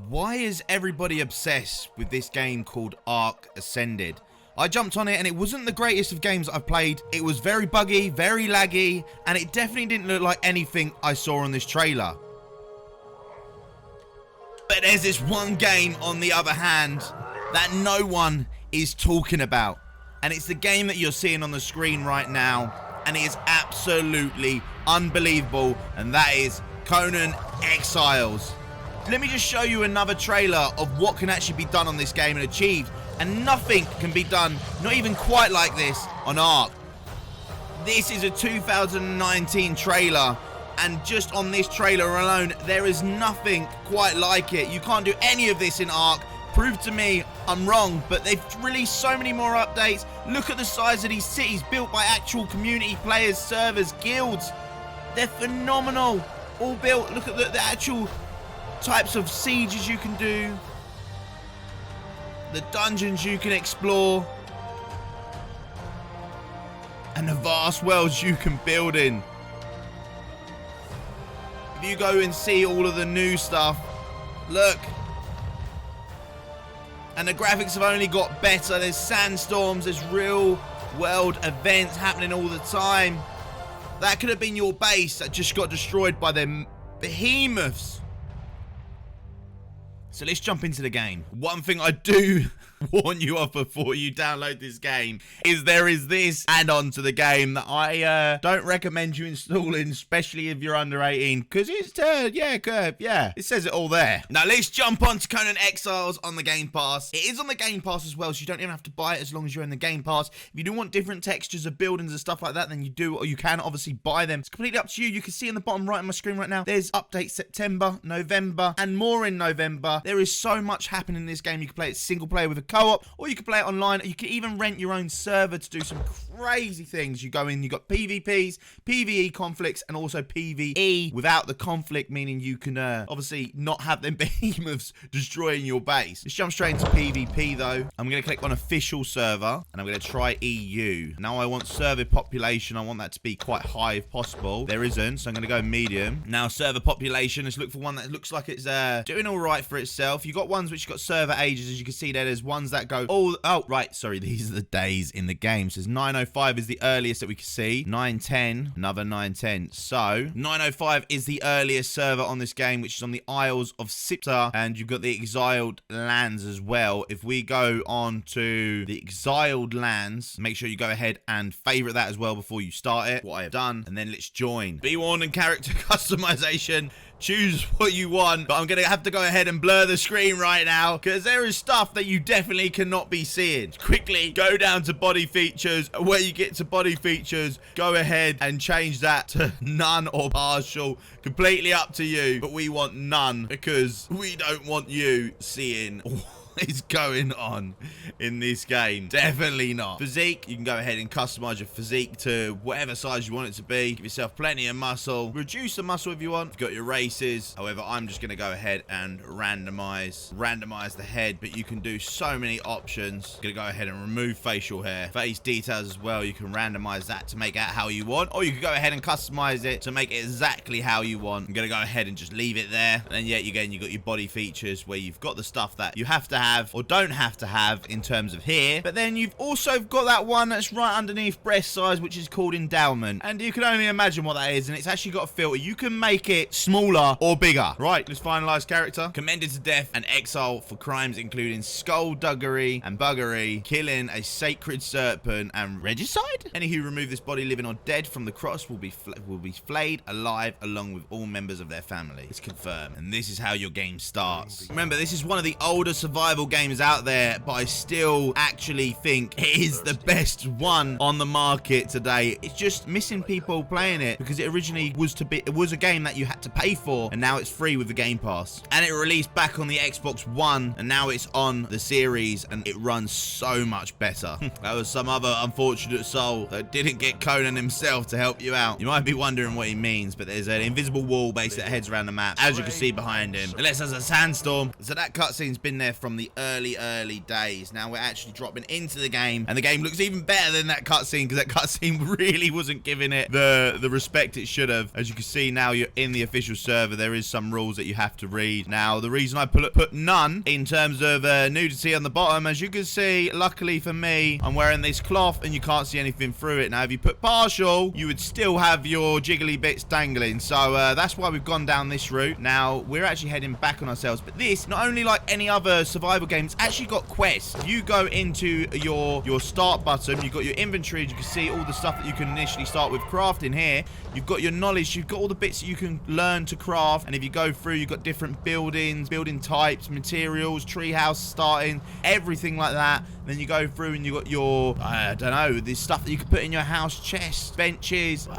Why is everybody obsessed with this game called ARK Ascended? I jumped on it and it wasn't the greatest of games I've played. It was very buggy, very laggy, and it definitely didn't look like anything I saw on this trailer. But there's this one game, on the other hand, that no one is talking about. And it's the game that you're seeing on the screen right now. And it is absolutely unbelievable. And that is Conan Exiles. Let me just show you another trailer of what can actually be done on this game and achieved. And nothing can be done, not even quite like this, on ARK. This is a 2019 trailer. And just on this trailer alone, there is nothing quite like it. You can't do any of this in ARK. Prove to me I'm wrong, but they've released so many more updates. Look at the size of these cities built by actual community players, servers, guilds. They're phenomenal. All built. Look at the actual types of sieges you can do. The dungeons you can explore. And the vast worlds you can build in. If you go and see all of the new stuff, look. And the graphics have only got better. There's sandstorms, there's real world events happening all the time. That could have been your base that just got destroyed by them behemoths. So let's jump into the game. One thing I do warn you of before you download this game is there is this add-on to the game that I don't recommend you installing, especially if you're under 18, because it's yeah, it says it all there. Now let's jump on to Conan Exiles on the Game Pass. It is on the Game Pass as well, so you don't even have to buy it as long as you're in the Game Pass. If you do want different textures of buildings and stuff like that, then you do, or you can obviously buy them. It's completely up to you. You can see in the bottom right on my screen right now, there's updates September, November, and more in November. There is so much happening in this game. You can play it single player with a co-op, or you can play it online. You can even rent your own server to do some crazy things. You go in, you got PvPs, PvE conflicts, and also PvE without the conflict, meaning you can obviously not have them behemoths destroying your base. Let's jump straight into PvP though. I'm going to click on official server, and I'm going to try EU. Now I want server population. I want that to be quite high if possible. There isn't, so I'm going to go medium. Now server population, let's look for one that looks like it's doing all right for itself. You got ones which got server ages, as you can see there. There's ones that go right, sorry, these are the days in the game. So 905 is the earliest that we can see. 910, another 910. So 905 is the earliest server on this game, which is on the Isles of Sipta, and you've got the Exiled Lands as well. If we go on to the Exiled Lands, make sure you go ahead and favorite that as well before you start it, what I have done, and then let's join. Be warned, and character customization, choose what you want, but I'm gonna have to go ahead and blur the screen right now because there is stuff that you definitely cannot be seeing. Quickly go down to body features. Where you get to body features, go ahead and change that to none or partial. Completely up to you, but we want none because we don't want you seeing what is going on in this game. Definitely not. Physique, you can go ahead and customize your physique to whatever size you want it to be. Give yourself plenty of muscle. Reduce the muscle if you want. You've got your races. However, I'm just going to go ahead and randomize the head, but you can do so many options. I'm going to go ahead and remove facial hair. Face details as well. You can randomize that to make it how you want, or you can go ahead and customize it to make it exactly how you want. I'm going to go ahead and just leave it there. And then yet again, you've got your body features where you've got the stuff that you have to have or don't have to have in terms of here, but then you've also got that one that's right underneath breast size, which is called endowment, and you can only imagine what that is, and it's actually got a filter. You can make it smaller or bigger. Right, let's finalize character. Commended to death and exile for crimes including skullduggery and buggery, killing a sacred serpent, and regicide. Any who remove this body, living or dead, from the cross will be flayed alive along with all members of their family. It's confirmed, and this is how your game starts. Remember, this is one of the older survival games out there, but I still actually think it is the best one on the market today. It's just missing people playing it because it originally was a game that you had to pay for, and now it's free with the Game Pass. And it released back on the Xbox One, and now it's on the series, and it runs so much better. That was some other unfortunate soul that didn't get Conan himself to help you out. You might be wondering what he means, but there's an invisible wall base that heads around the map, as you can see behind him. Unless there's a sandstorm. So that cutscene's been there from the early days. Now we're actually dropping into the game, and the game looks even better than that cutscene, because that cutscene really wasn't giving it the respect it should have. As you can see, now you're in the official server. There is some rules that you have to read. Now, the reason I put none in terms of nudity on the bottom, as you can see, luckily for me, I'm wearing this cloth and you can't see anything through it. Now, if you put partial, you would still have your jiggly bits dangling. So that's why we've gone down this route. Now, we're actually heading back on ourselves. But this, not only like any other survival game, it's actually got quests. You go into your start button, you've got your inventory, as you can see all the stuff that you can initially start with crafting here. You've got your knowledge, you've got all the bits that you can learn to craft, and if you go through, you've got different buildings, building types, materials, treehouse starting, everything like that. Then you go through and you got your, I don't know, this stuff that you can put in your house, chests, benches,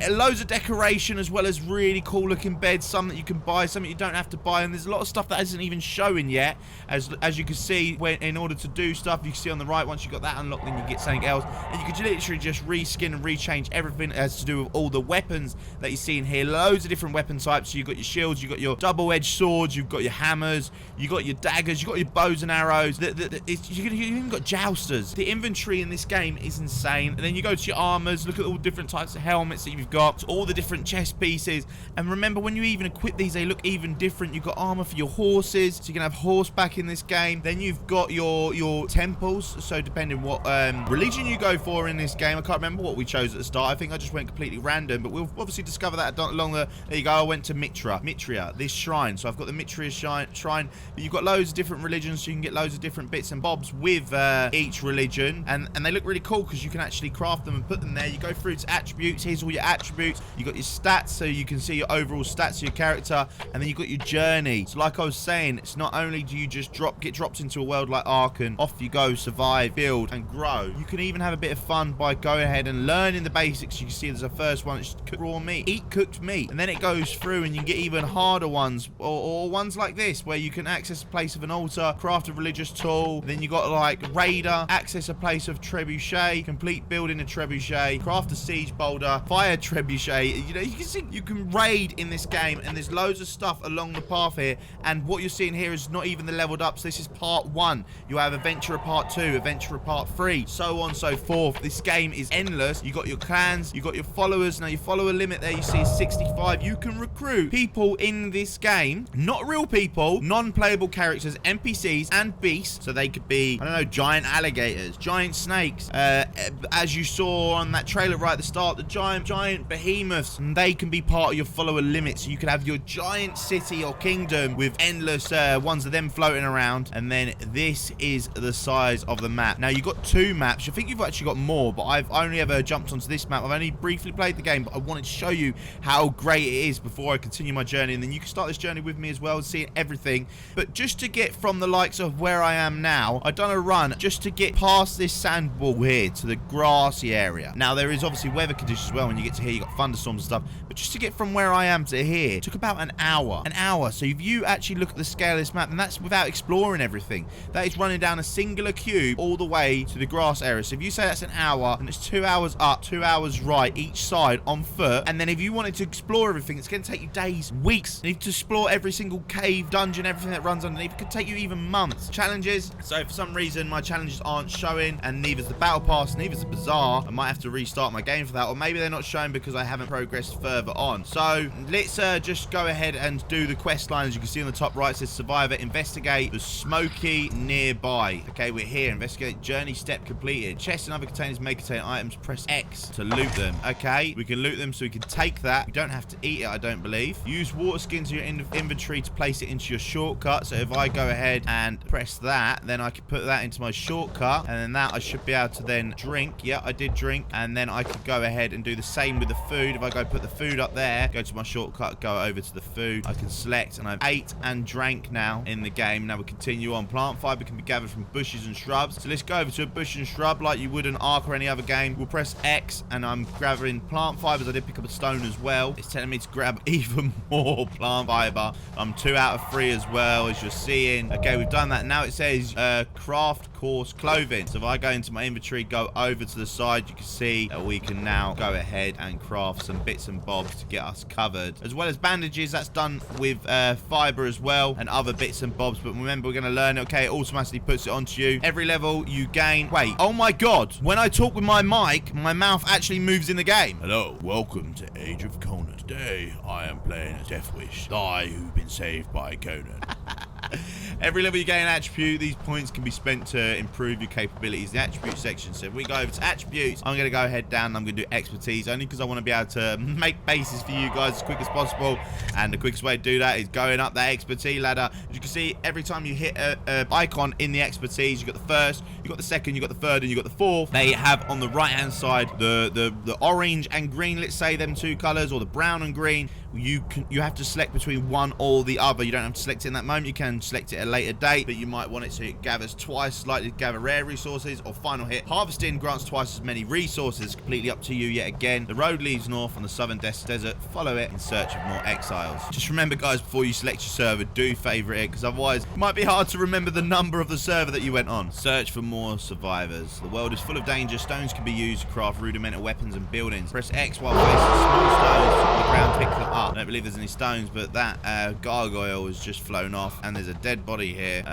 loads of decoration, as well as really cool looking beds, some that you can buy, some that you don't have to buy, and there's a lot of stuff that isn't even showing yet. As you can see, in order to do stuff, you can see on the right, once you got that unlocked, then you get something else, and you can literally just reskin and rechange everything as to do with all the weapons that you see in here. Loads of different weapon types. So you've got your shields, you've got your double-edged swords, you've got your hammers, you've got your daggers, you've got your bows and arrows, you've even got jousters. The inventory in this game is insane. And then you go to your armors, look at all the different types of helmets that you've got, all the different chest pieces. And remember, when you even equip these, they look even different. You've got armor for your horses, so you can have horseback in this game. Then you've got your temples, so depending what religion you go for in this game. I can't remember what we chose at the start. I think I just went completely random, but we'll obviously discover that along the... There you go, I went to Mitria, this shrine. So I've got the Mitria shrine. But you've got loads of different religions, so you can get loads of different bits and bobs with each religion, and they look really cool because you can actually craft them and put them there. You go through to attributes. Here's all your attributes. You got your stats, so you can see your overall stats of your character, and then you got your journey. So like I was saying, it's not only do you just get dropped into a world like ARK and off you go, survive, build, and grow. You can even have a bit of fun by going ahead and learning the basics. You can see there's a first one, it's cook raw meat, eat cooked meat, and then it goes through and you get even harder ones, or ones like this where you can access a place of an altar, craft a religious tool. Then you got like raider, access a place of trebuchet, complete building a trebuchet, craft a siege boulder, fire trebuchet. You know, you can see you can raid in this game, and there's loads of stuff along the path here. And what you're seeing here is not even the leveled up. So this is part 1. You have adventurer part 2, adventurer part 3, so on so forth. This game is endless. You got your clans, you got your followers. Now your follower limit there you see is 65. You can recruit people in this game, not real people, non-playable characters, NPCs and beasts. So they could be, I don't know, giant alligators, giant snakes, as you saw on that trailer right at the start, the giant behemoths, and they can be part of your follower limit. So you can have your giant city or kingdom with endless ones of them floating around. And then this is the size of the map. Now you got 2 maps. I think you've actually got more, but I've only ever jumped onto this map. I've only briefly played the game, but I wanted to show you how great it is before I continue my journey. And then you can start this journey with me as well, seeing everything. But just to get from the likes of where I am now, I've done a run just to get past this sand wall here to the grassy area. Now there is obviously weather conditions as well. When you get to here, you got thunderstorms and stuff. But just to get from where I am to here took about an hour. So if you actually look at the scale of this map, and that's without exploring everything, that is running down a singular cube all the way to the grass area. So if you say that's an hour, and it's 2 hours up, 2 hours right each side on foot, and then if you wanted to explore everything, it's going to take you days, weeks. You need to explore every single cave, dungeon, everything that runs underneath. It could take you even months. Challenges, so for some reason my challenges aren't showing, and neither's the battle pass, neither's the bazaar. I might have to restart my game for that, or maybe they're not showing because I haven't progressed further on. So let's just go ahead and do the quest line. As you can see on the top right, it says survivor, investigate the smoky nearby. Okay, we're here. Investigate, journey step completed. Chests and other containers may contain items. Press X to loot them. Okay, we can loot them, so we can take that. We don't have to eat it, I don't believe. Use water skins in your inventory to place it into your shortcut. So if I go ahead and press that, then I can put that into my shortcut, and then that I should be able to then drink. Yeah, I did drink, and then I could go ahead and do the same with the food. If I go put the food up there, go to my shortcut, go over to the food, I can select, and I've ate and drank now in the game. Now we continue on. Plant fiber can be gathered from bushes and shrubs. So let's go over to a bush and shrub like you would an ARK or any other game. We'll press X, and I'm gathering plant fibers. I did pick up a stone as well. It's telling me to grab even more plant fiber. I'm 2 out of 3 as well, as you're seeing. Okay, we've done that. Now it says craft coarse clothing. So if I go into my inventory, go over to the side, you can see that we can now go ahead and and craft some bits and bobs to get us covered. As well as bandages, that's done with fiber as well, and other bits and bobs. But remember, we're going to learn it. Okay, it automatically puts it onto you. Every level you gain. Wait, oh my god. When I talk with my mic, my mouth actually moves in the game. Hello, welcome to Age of Conan. Today, I am playing as Death Wish, thy who've been saved by Conan. Every level you gain an attribute. These points can be spent to improve your capabilities. The attribute section. So if we go over to attributes, I'm going to go ahead down and I'm going to do expertise, only because I want to be able to make bases for you guys as quick as possible. And the quickest way to do that is going up that expertise ladder. As you can see, every time you hit a icon in the expertise, you got the first, you got the second, you got the third, and you got the fourth. They have on the right hand side the orange and green, let's say them two colors, or the brown and green. You have to select between one or the other. You don't have to select it in that moment. You can select it at a later date, but you might want it so it gathers twice, likely to gather rare resources, or final hit. Harvesting grants twice as many resources. Completely up to you yet again. The road leads north on the southern desert. Follow it in search of more exiles. Just remember, guys, before you select your server, do favorite it, because otherwise it might be hard to remember the number of the server that you went on. Search for more survivors. The world is full of danger. Stones can be used to craft rudimental weapons and buildings. Press X while facing small stones on the ground, pick them up. I don't believe there's any stones, but that gargoyle has just flown off, and there's a dead body here.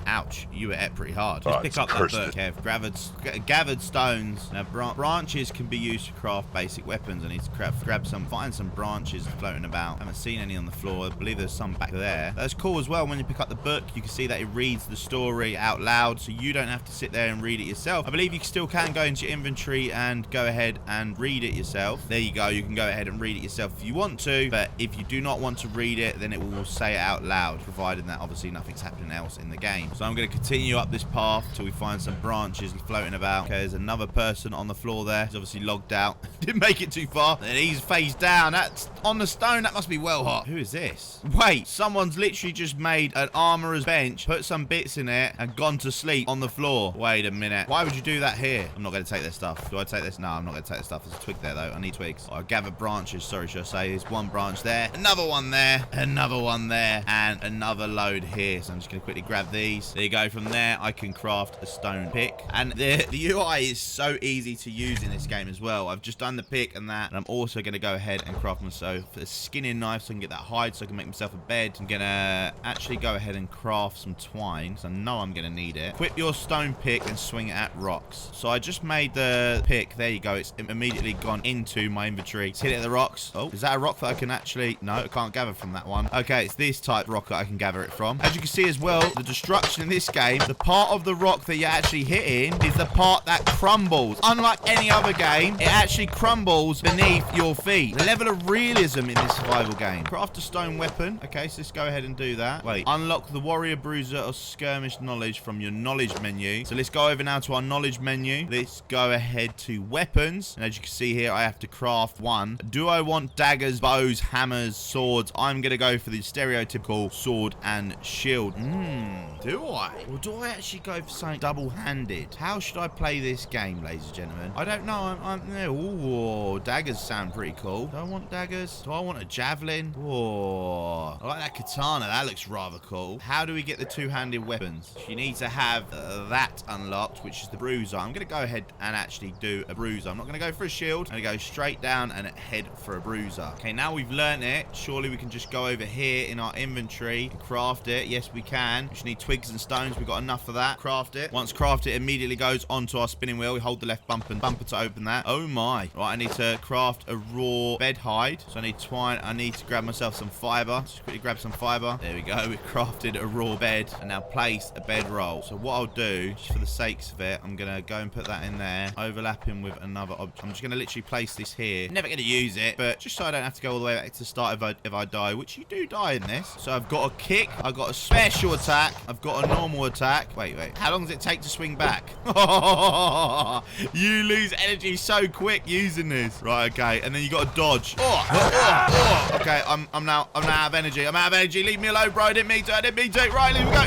Ouch, you were hit pretty hard. Just pick up that book, Kev. Gathered stones. Now, branches can be used to craft basic weapons. I need to find some branches floating about. Haven't seen any on the floor. I believe there's some back there. That's cool as well. When you pick up the book, you can see that it reads the story out loud, so you don't have to sit there and read it yourself. I believe you still can go into your inventory and go ahead and read it yourself. There you go. You can go ahead and read it yourself if you want to, but if you do not want to read it, then it will say it out loud, provided that obviously nothing's happening else in the game. So I'm going to continue up this path till we find some branches floating about. Okay, there's another person on the floor there. He's obviously logged out. Didn't make it too far. And he's face down. That's on the stone. That must be well hot. Who is this? Wait, someone's literally just made an armorer's bench, put some bits in it, and gone to sleep on the floor. Wait a minute. Why would you do that here? I'm not going to take their stuff. Do I take this? No, I'm not going to take their stuff. There's a twig there, though. I need twigs. I gather branches. Sorry, should I say. There's one branch there, another one there, another one there, and another load here. So I'm just going to quickly grab these. There you go. From there, I can craft a stone pick. And the UI is so easy to use in this game as well. I've just done the pick and that, and I'm also going to go ahead and craft myself a skinning knife so I can get that hide, so I can make myself a bed. I'm going to actually go ahead and craft some twine, because I know I'm going to need it. Equip your stone pick and swing it at rocks. So I just made the pick. There you go. It's immediately gone into my inventory. Let's hit it at the rocks. Oh, is that a rock that I can actually... No, I can't gather from that one. Okay, it's this type of rock that I can gather it from. As you can see as well, the destruction in this game, the part of the rock that you're actually hitting is the part that crumbles. Unlike any other game, it actually crumbles beneath your feet. The level of realism in this survival game. Craft a stone weapon. Okay, so let's go ahead and do that. Wait, unlock the warrior bruiser or skirmish knowledge from your knowledge menu. So let's go over now to our knowledge menu. Let's go ahead to weapons. And as you can see here, I have to craft one. Do I want daggers, bows, hammers, swords? I'm going to go for the stereotypical sword and shield. Do I? Or do I actually go for something double-handed? How should I play this game, ladies and gentlemen? I don't know. Ooh, daggers sound pretty cool. Do I want daggers? Do I want a javelin? Oh, I like that katana. That looks rather cool. How do we get the two-handed weapons? You need to have that unlocked, which is the bruiser. I'm going to go ahead and actually do a bruiser. I'm not going to go for a shield. I'm going to go straight down and head for a bruiser. Okay, now we've learned it. Surely we can just go over here in our inventory and craft it. Yes, we can. We just need twigs and stones. We've got enough of that. Craft it. Once crafted, it immediately goes onto our spinning wheel. We hold the left bumper to open that. Oh my. Right, I need to craft a raw bed hide. So I need twine. I need to grab myself some fiber. Just quickly grab some fiber. There we go. We've crafted a raw bed. And now place a bed roll. So what I'll do, just for the sakes of it, I'm going to go and put that in there. Overlapping with another object. I'm just going to literally place this here. Never going to use it, but just so I don't have to go all the way back to the start if I die, which you do die in this. So I've got a kick. I've got a special attack. I've got a normal attack. Wait. How long does it take to swing back? You lose energy so quick using this. Right, okay. And then you got to dodge. Okay, I'm now out of energy. I'm out of energy. Leave me alone, bro. I didn't mean to. Right, here we go.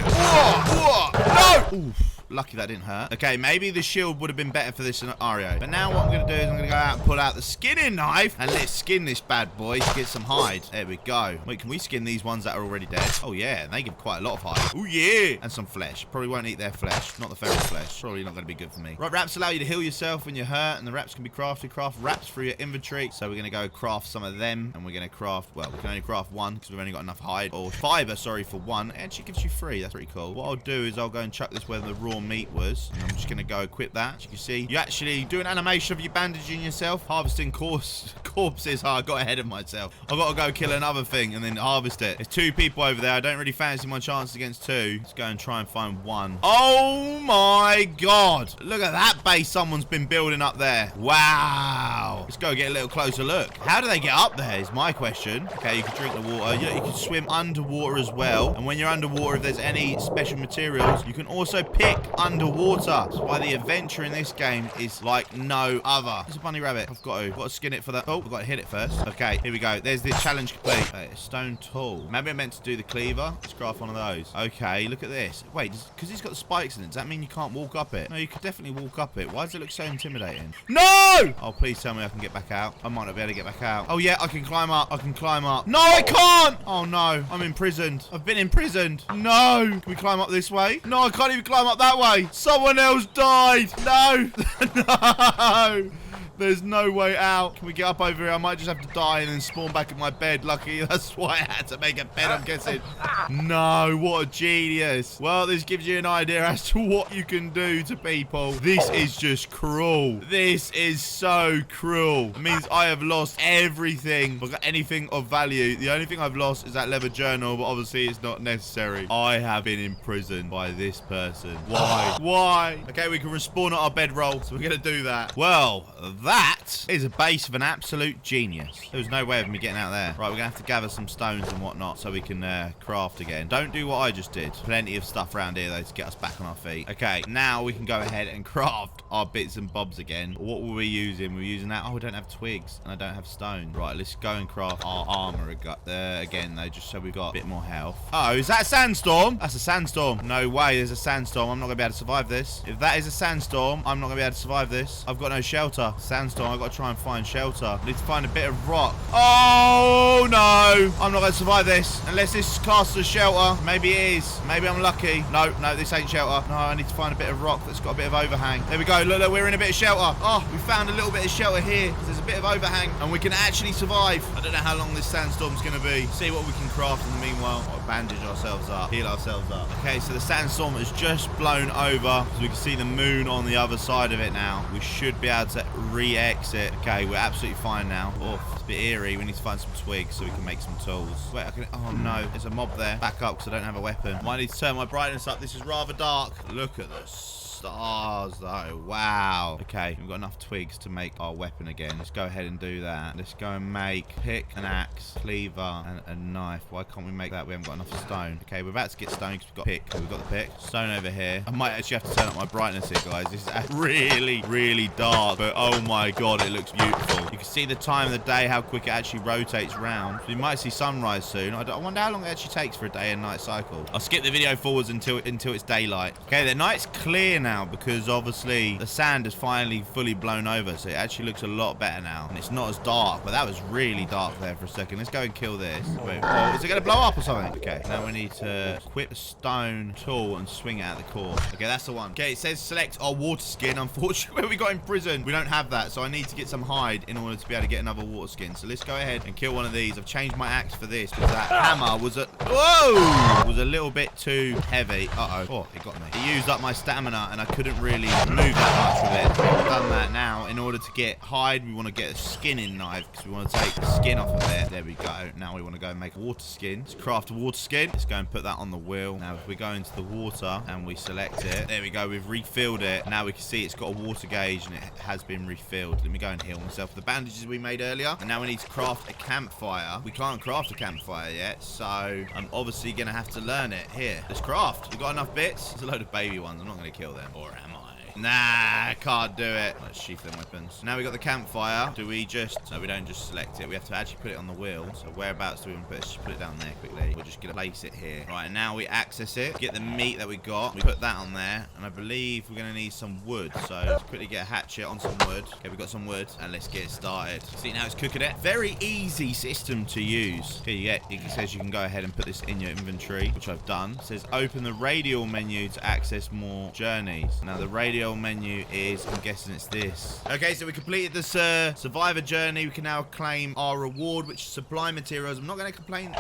No! Oof. lucky that didn't hurt. Okay, maybe the shield would have been better for this scenario. But now what I'm going to do is I'm going to go out and pull out the skinning knife. And let's skin this bad boy to get some hide. There we go. Wait, can we skin these ones that are already dead? Oh, yeah. They give quite a lot of hide. Oh, yeah. And some flesh. Probably won't eat their flesh. Not the ferret flesh. Probably not going to be good for me. Right, wraps allow you to heal yourself when you're hurt. And the wraps can be crafted. Craft wraps through your inventory. So we're going to go craft some of them. And we're going to craft, well, we can only craft one because we've only got enough hide. Or fiber, sorry, for one. It actually gives you 3. That's pretty cool. What I'll do is I'll go and chuck this where the raw meat was. And I'm just going to go equip that. As you can see, you actually do an animation of you bandaging yourself. Harvesting corpses. Oh, I got ahead of myself. I've got to go kill another thing and then harvest it. There's 2 people over there. I don't really fancy my chances against 2. Let's go and try and find 1. Oh my god. Look at that base someone's been building up there. Wow. Let's go get a little closer look. How do they get up there is my question. Okay, you can drink the water. You can swim underwater as well. And when you're underwater, if there's any special materials, you can also pick underwater. That's why the adventure in this game is like no other. There's a bunny rabbit. I've got to skin it for that. Oh, I've got to hit it first. Okay, here we go. There's the challenge complete. Okay, a stone tool. Maybe I meant to do the cleaver. Let's craft one of those. Okay, look at this. Wait, because he's got the spikes in it, does that mean you can't walk up it? No, you could definitely walk up it. Why does it look so intimidating? No! Oh, please tell me I can get back out. I might not be able to get back out. Oh, yeah, I can climb up. I can climb up. No, I can't! Oh, no. I'm imprisoned. I've been imprisoned. No. Can we climb up this way? No, I can't even climb up that way. Someone else died. No. No. There's no way out. Can we get up over here? I might just have to die and then spawn back in my bed. Lucky, that's why I had to make a bed, I'm guessing. No, what a genius. Well, this gives you an idea as to what you can do to people. This is just cruel. This is so cruel. It means I have lost everything. I've got anything of value. The only thing I've lost is that leather journal, but obviously it's not necessary. I have been imprisoned by this person. Why? Why? Okay, we can respawn at our bedroll, so we're going to do that. Well, that is a base of an absolute genius. There was no way of me getting out there. Right, we're going to have to gather some stones and whatnot so we can craft again. Don't do what I just did. Plenty of stuff around here, though, to get us back on our feet. Okay, now we can go ahead and craft our bits and bobs again. What were we using? We're using that. Oh, we don't have twigs and I don't have stone. Right, let's go and craft our armor again, though, just so we've got a bit more health. Oh, is that a sandstorm? That's a sandstorm. No way, there's a sandstorm. I'm not going to be able to survive this. If that is a sandstorm, I'm not going to be able to survive this. I've got no shelter. Sandstorm, I've got to try and find shelter. I need to find a bit of rock. Oh, no. I'm not going to survive this unless this casts a shelter. Maybe it is. Maybe I'm lucky. No, this ain't shelter. No, I need to find a bit of rock that's got a bit of overhang. There we go. Look, we're in a bit of shelter. Oh, we found a little bit of shelter here. There's a bit of overhang and we can actually survive. I don't know how long this sandstorm's going to be. See what we can craft in the meanwhile. Or bandage ourselves up. Heal ourselves up. Okay, so the sandstorm has just blown over. So we can see the moon on the other side of it now. We should be able to re-exit. Okay, we're absolutely fine now. Oh, it's a bit eerie. We need to find some twigs so we can make some tools. Wait, oh no, there's a mob there. Back up because I don't have a weapon. Might need to turn my brightness up. This is rather dark. Look at this. Stars though. Wow. Okay, we've got enough twigs to make our weapon again. Let's go ahead and do that. Let's go and make pick, an axe, cleaver, and a knife. Why can't we make that? We haven't got enough stone. Okay, we're about to get stone because we've got pick. We've got the pick. Stone over here. I might actually have to turn up my brightness here, guys. This is really, really dark. But oh my god, it looks beautiful. You can see the time of the day, how quick it actually rotates round. So you might see sunrise soon. I wonder how long it actually takes for a day and night cycle. I'll skip the video forwards until it's daylight. Okay, the night's clear now because obviously the sand is finally fully blown over, so it actually looks a lot better now and it's not as dark. But that was really dark there for a second. Let's go and kill this. Wait, oh, is it gonna blow up or something? Okay, now we need to equip a stone tool and swing it at the core. Okay, that's the one. Okay, it says select our water skin. Unfortunately, where we got in prison, we don't have that, so I need to get some hide in order to be able to get another water skin. So let's go ahead and kill one of these. I've changed my axe for this because that hammer was a little bit too heavy. Oh, it got me. It used up my stamina and I couldn't really move that much with it. I've done that now. In order to get hide, we want to get a skinning knife because we want to take the skin off of it. There we go. Now we want to go and make a water skin. Let's craft a water skin. Let's go and put that on the wheel. Now if we go into the water and we select it, there we go. We've refilled it. Now we can see it's got a water gauge and it has been refilled. Let me go and heal myself with the bandages we made earlier. And now we need to craft a campfire. We can't craft a campfire yet, so I'm obviously going to have to learn it. Here, let's craft. We've got enough bits. There's a load of baby ones. I'm not going to kill them. Or am I? Nah, can't do it. Let's sheath them weapons. Now we got the campfire. Do we just... No, we don't just select it. We have to actually put it on the wheel. So whereabouts do we want to put it? Just put it down there quickly. We're just going to place it here. Right, and now we access it. Get the meat that we got. We put that on there. And I believe we're going to need some wood. So let's quickly get a hatchet on some wood. Okay, we've got some wood. And let's get it started. See, now it's cooking it. Very easy system to use. Okay, it says you can go ahead and put this in your inventory, which I've done. It says open the radial menu to access more journeys. Now the radial menu is, I'm guessing it's this. Okay, so we completed this survivor journey. We can now claim our reward, which is supply materials. I'm not going to claim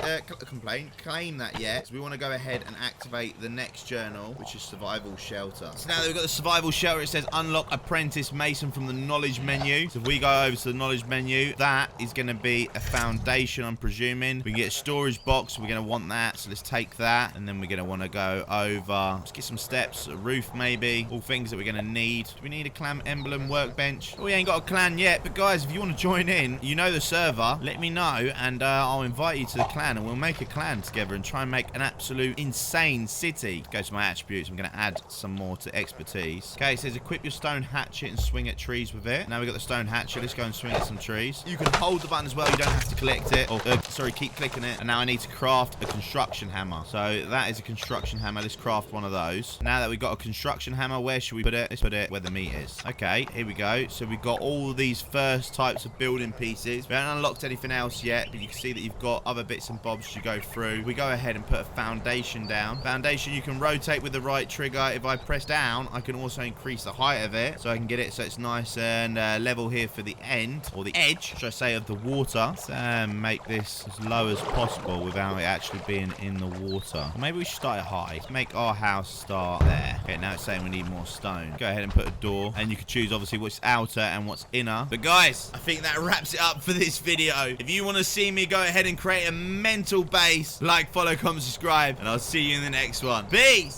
that yet. So we want to go ahead and activate the next journal, which is survival shelter. So now that we've got the survival shelter, it says unlock apprentice mason from the knowledge menu. So if we go over to the knowledge menu, that is going to be a foundation, I'm presuming. We can get a storage box. We're going to want that. So let's take that. And then we're going to want to go over. Let's get some steps. A roof, maybe. All things that we're going to need. Do we need a clan emblem workbench? Oh, we ain't got a clan yet. But guys, if you want to join in, you know the server, let me know. And I'll invite you to the clan. And we'll make a clan together and try and make an absolute insane city. Go to my attributes. I'm going to add some more to expertise. Okay, it says equip your stone hatchet and swing at trees with it. Now we've got the stone hatchet. Let's go and swing at some trees. You can hold the button as well. You don't have to collect it. Or, sorry, keep clicking it. And now I need to craft a construction hammer. So that is a construction hammer. Let's craft one of those. Now that we've got a construction hammer, where should we put it? Let's put it where the meat is. Okay, here we go. So we've got all these first types of building pieces. We haven't unlocked anything else yet, but you can see that you've got other bits and bobs to go through. We go ahead and put a foundation down. Foundation you can rotate with the right trigger. If I press down, I can also increase the height of it, so I can get it so it's nice and level here for the end, or the edge, should I say, of the water. Let's make this as low as possible without it actually being in the water. Or maybe we should start it high. Let's make our house start there. Okay, now it's saying we need more stone. Go ahead and put a door, and you can choose obviously what's outer and what's inner. But guys, I think that wraps it up for this video. If you want to see me go ahead and create a mental base, like, follow, comment, subscribe, and I'll see you in the next one. Peace!